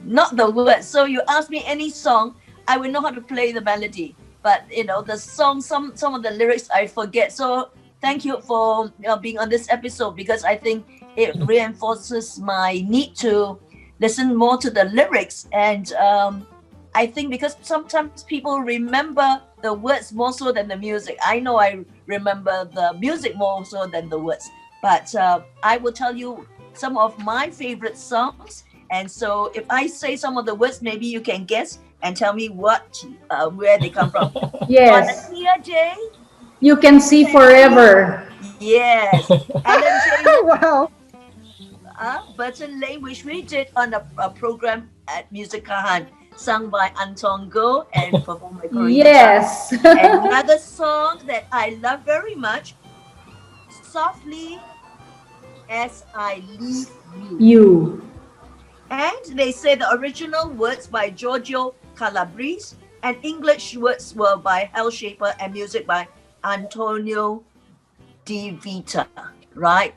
not the words. So you ask me any song, I will know how to play the melody. But the song, some of the lyrics I forget. So thank you for being on this episode because I think it reinforces my need to listen more to the lyrics. And I think because sometimes people remember the words more so than the music. I know I remember the music more so than the words. But I will tell you some of my favorite songs. And so if I say some of the words, maybe you can guess and tell me where they come from. On a yes. clear day, You can you see can see. forever. Yes. Alan James, Wow. Burton Lane, which we did on a program at muSiCahAn, sung by Anton Go and performed by Corita. Yes. Another song that I love very much, Softly as I Leave You. you. And they say the original words by Giorgio Calabrese and English words were by Hal Shaper and music by Antonio Di Vita, right?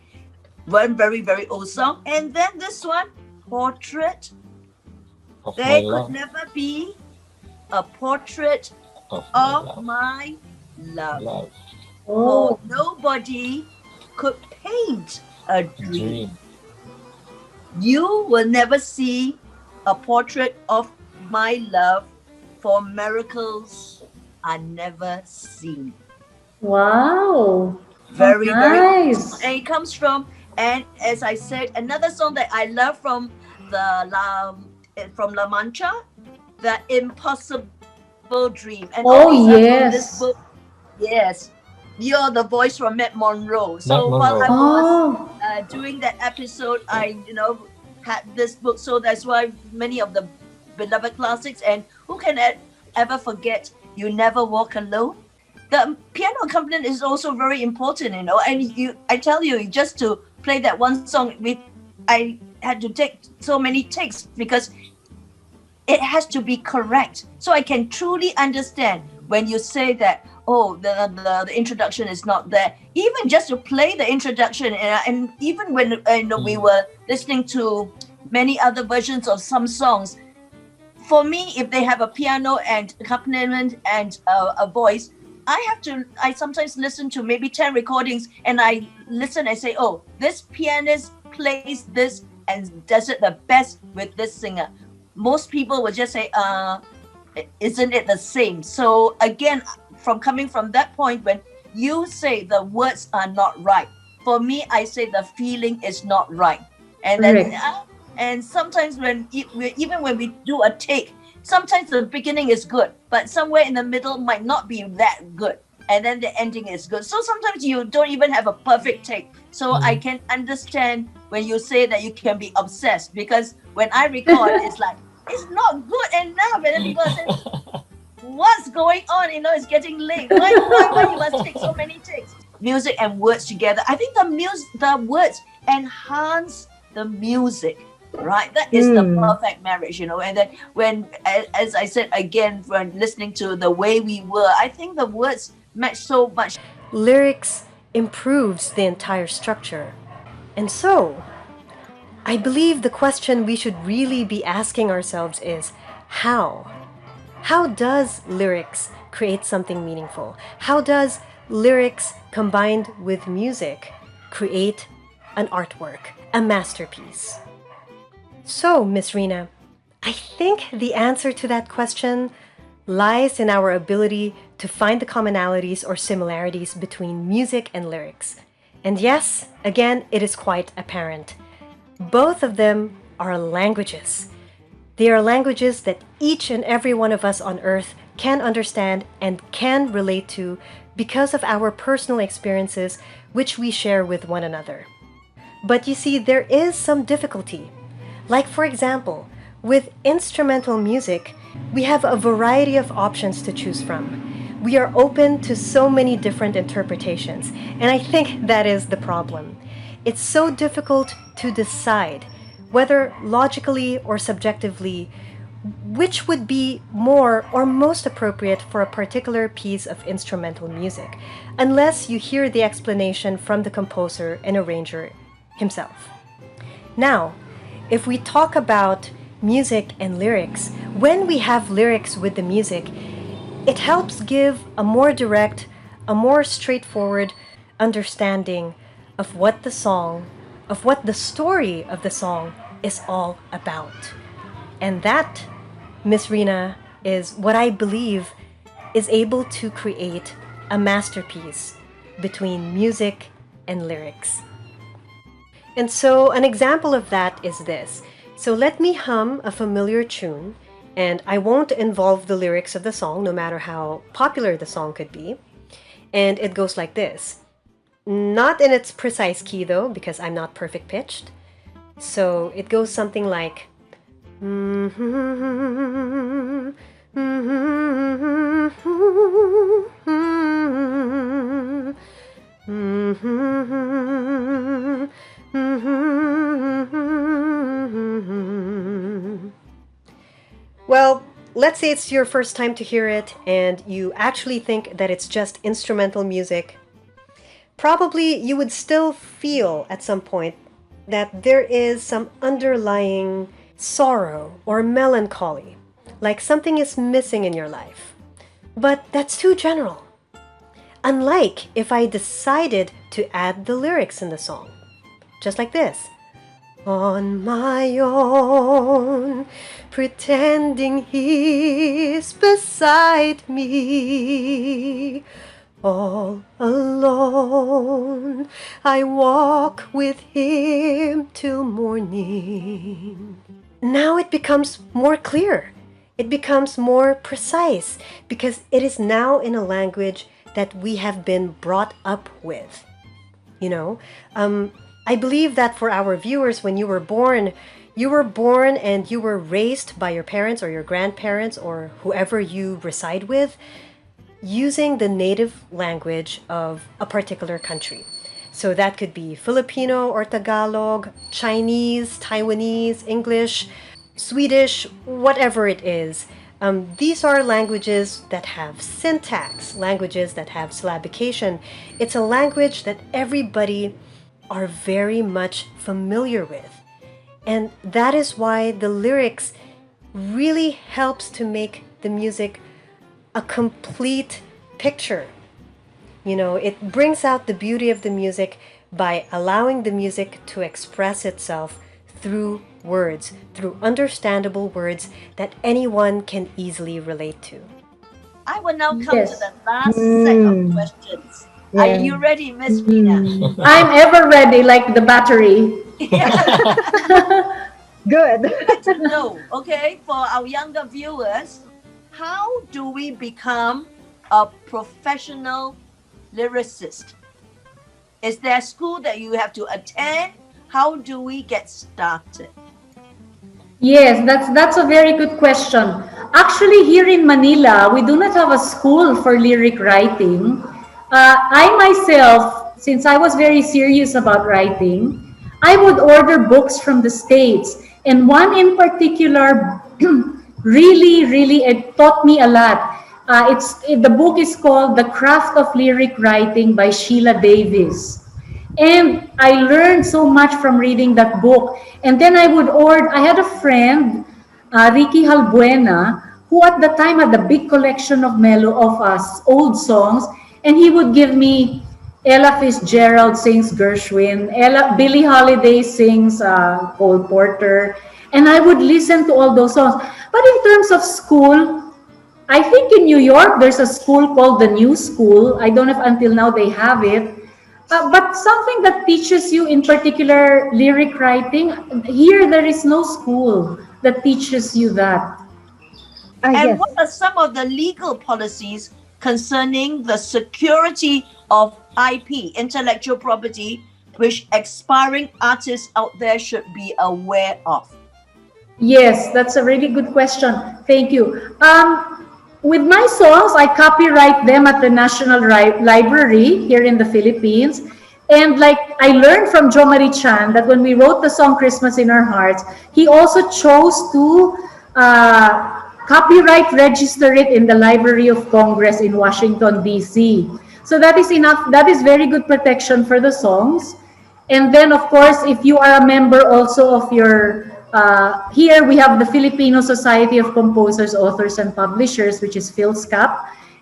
One very, very old song. And then this one, Portrait. Of my There could love. never be a portrait Of my of love. my love. Love. For Oh, nobody could paint a dream. Dream. You will never see a portrait of my love for miracles are never seen. Wow. Very, very beautiful. Nice. And it comes from, and as I said, another song that I love from from La Mancha, The Impossible Dream. And Oh, always from this yes. book, yes, you're the voice from Matt Monroe. Matt So while I Monroe. was Oh, doing that episode, I had this book. So that's why many of the beloved classics, and who can ever forget You Never Walk Alone? The piano accompaniment is also very important, and I tell you, just to play that one song, I had to take so many takes because it has to be correct, so I can truly understand when you say that, oh, the introduction is not there. Even just to play the introduction, and even when we were listening to many other versions of some songs, for me, if they have a piano and accompaniment and a voice, I sometimes listen to maybe 10 recordings, and I listen and say, oh, this pianist plays this and does it the best with this singer. Most people would just say, isn't it the same? So again, coming from that point, when you say the words are not right, for me, I say the feeling is not right. And then correct. and sometimes even when we do a take, sometimes the beginning is good, but somewhere in the middle might not be that good, and then the ending is good. So sometimes you don't even have a perfect take. So I can understand when you say that you can be obsessed, because when I record, it's like it's not good enough, and then people say, "What's going on? It's getting late. Why you must take so many takes?" Music and words together. I think the words enhance the music. Right, that is the perfect marriage, and then when, as I said again, when listening to The Way We Were, I think the words match so much. Lyrics improves the entire structure. And so, I believe the question we should really be asking ourselves is how? How does lyrics create something meaningful? How does lyrics combined with music create an artwork, a masterpiece? So, Miss Rena, I think the answer to that question lies in our ability to find the commonalities or similarities between music and lyrics. And yes, again, it is quite apparent. Both of them are languages. They are languages that each and every one of us on earth can understand and can relate to because of our personal experiences, which we share with one another. But you see, there is some difficulty. Like, for example, with instrumental music, we have a variety of options to choose from. We are open to so many different interpretations, and I think that is the problem. It's so difficult to decide whether logically or subjectively which would be more or most appropriate for a particular piece of instrumental music, unless you hear the explanation from the composer and arranger himself. Now, if we talk about music and lyrics, when we have lyrics with the music, it helps give a more direct, a more straightforward understanding of what the story of the song is all about. And that, Miss Rena, is what I believe is able to create a masterpiece between music and lyrics. And so an example of that is this. So let me hum a familiar tune, and I won't involve the lyrics of the song, no matter how popular the song could be. And it goes like this. Not in its precise key though, because I'm not perfect pitched. So it goes something like Well, let's say it's your first time to hear it and you actually think that it's just instrumental music. Probably you would still feel at some point that there is some underlying sorrow or melancholy, like something is missing in your life. But that's too general. Unlike if I decided to add the lyrics in the song. Just like this. On my own, pretending he's beside me. All alone, I walk with him till morning. Now it becomes more clear. It becomes more precise because it is now in a language that we have been brought up with. You know, I believe that for our viewers, when you were born and you were raised by your parents or your grandparents or whoever you reside with using the native language of a particular country. So that could be Filipino or Tagalog, Chinese, Taiwanese, English, Swedish, whatever it is. These are languages that have syntax, languages that have syllabication. It's a language that everybody are very much familiar with. And that is why the lyrics really helps to make the music a complete picture. You know, it brings out the beauty of the music by allowing the music to express itself through words, through understandable words that anyone can easily relate to. I will now come to Yes. the last set of Mm. questions. Are Yeah. you ready, Miss Rina? I'm ever ready, like the battery. Good. Like to know, okay, for our younger viewers, how do we become a professional lyricist? Is there a school that you have to attend? How do we get started? Yes, that's a very good question. Actually, here in Manila, we do not have a school for lyric writing. I myself, since I was very serious about writing, I would order books from the States. And one in particular really it taught me a lot. The book is called The Craft of Lyric Writing by Sheila Davis. And I learned so much from reading that book. And then I had a friend, Ricky Halbuena, who at the time had a big collection of old songs. And he would give me Ella Fitzgerald sings Gershwin, Billie Holiday sings Cole Porter. And I would listen to all those songs. But in terms of school, I think in New York, there's a school called the New School. I don't know if until now they have it. But something that teaches you in particular lyric writing, here there is no school that teaches you that. And Yes. what are some of the legal policies concerning the security of IP, intellectual property, which aspiring artists out there should be aware of? Yes, that's a really good question. Thank you. With my songs, I copyright them at the National Library here in the Philippines. And like I learned from Jo Marie Chan that when we wrote the song Christmas in Our Hearts, he also chose to copyright register it in the Library of Congress in Washington, D.C. So that is enough. That is very good protection for the songs. And then, of course, if you are a member also of here we have the Filipino Society of Composers, Authors, and Publishers, which is PhilSCAP.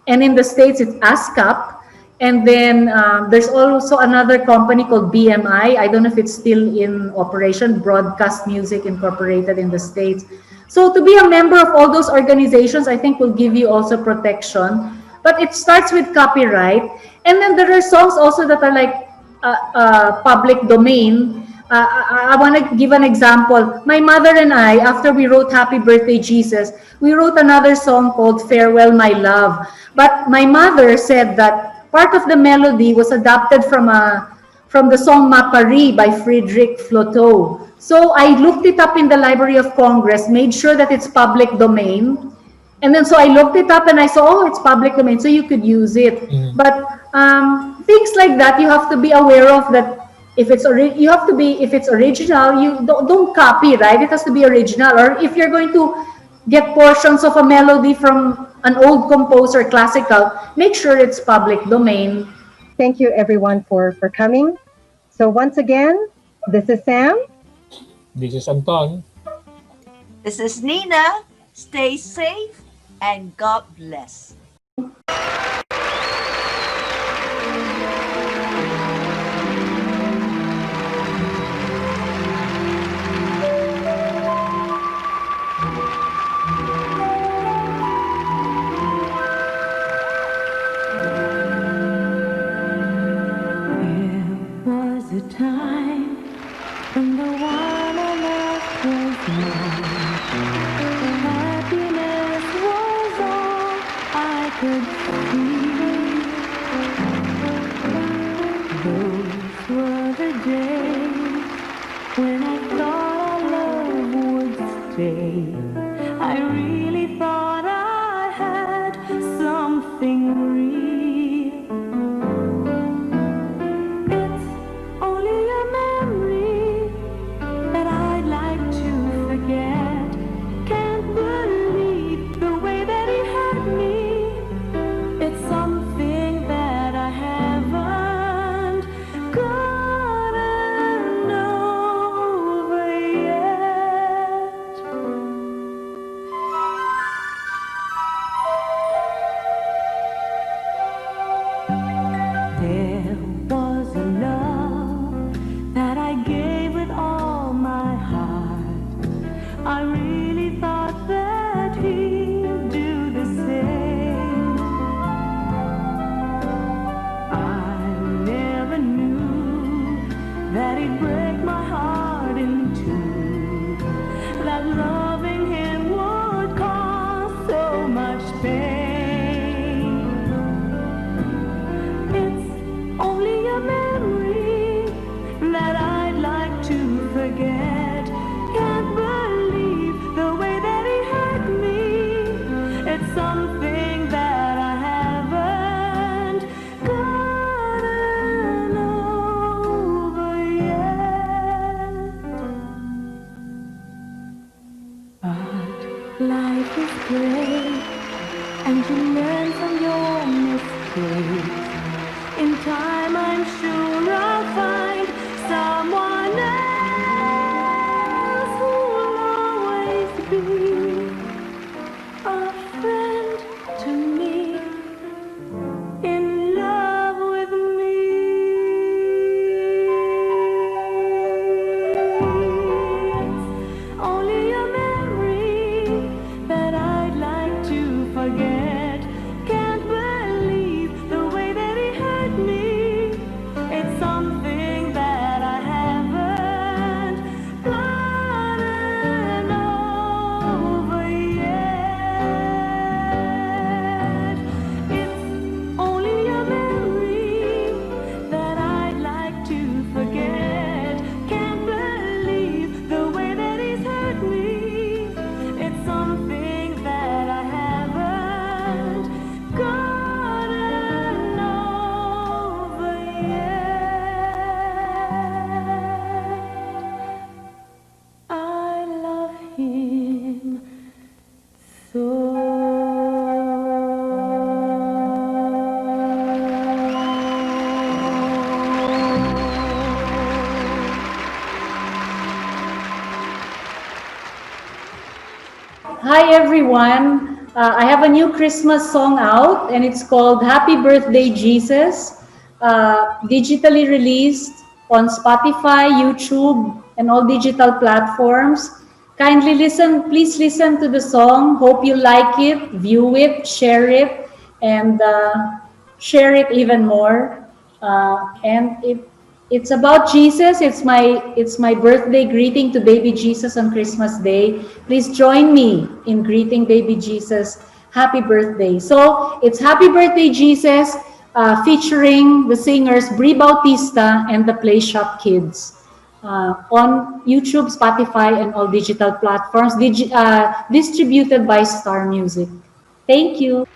And in the States, it's ASCAP. And then there's also another company called BMI. I don't know if it's still in operation, Broadcast Music Incorporated in the States. So to be a member of all those organizations, I think will give you also protection. But it starts with copyright. And then there are songs also that are like public domain. I want to give an example. My mother and I, after we wrote Happy Birthday Jesus, we wrote another song called Farewell My Love. But my mother said that part of the melody was adapted from the song Mapari by Friedrich Flotow. So I looked it up in the Library of Congress, made sure that it's public domain. And then so I looked it up and I saw, oh, it's public domain, so you could use it. But things like that, you have to be aware of that. If it's original, you don't copy, right? It has to be original. Or if you're going to get portions of a melody from an old composer, classical, make sure it's public domain. Thank you, everyone, for coming. So once again, this is Sam. This is Anton. This is Nina. Stay safe and God bless. could see. Those were the days when I thought our love would stay. I really thought I had something real. It's only a memory that I'd like to forget. Can't believe the way that he hurt me. It's something that I haven't gotten over yet. There was a love that I gave with all my heart. I really thought that he'd do the same. I never knew that he'd break my heart in two, that loving him would cause so much pain. It's only a memory that I'd like to forget. Can't believe the way that he hurt me. It's something that I haven't gotten over yet. But life is great, and you learn from your mistakes. In time, I'm sure I'll find someone else who'll always be a friend to me, in love with me. It's only a memory that I'd like to forget. Can't believe the way that he hurt me. It's something that I haven't gotten over yet. It's only a memory that I'd like to forget. Can't believe the way that he's hurt me. It's something that I haven't gotten over yet. I love him so. Hi everyone. I have a new Christmas song out and it's called Happy Birthday Jesus. Digitally released on Spotify, YouTube, and all digital platforms. Kindly listen, please listen to the song. Hope you like it, view it, and share it even more. It's about Jesus. It's my birthday greeting to baby Jesus on Christmas Day. Please join me in greeting baby Jesus. Happy birthday. So it's Happy Birthday Jesus featuring the singers Brie Bautista and the Play Shop Kids on YouTube, Spotify, and all digital platforms, distributed by Star Music. Thank you.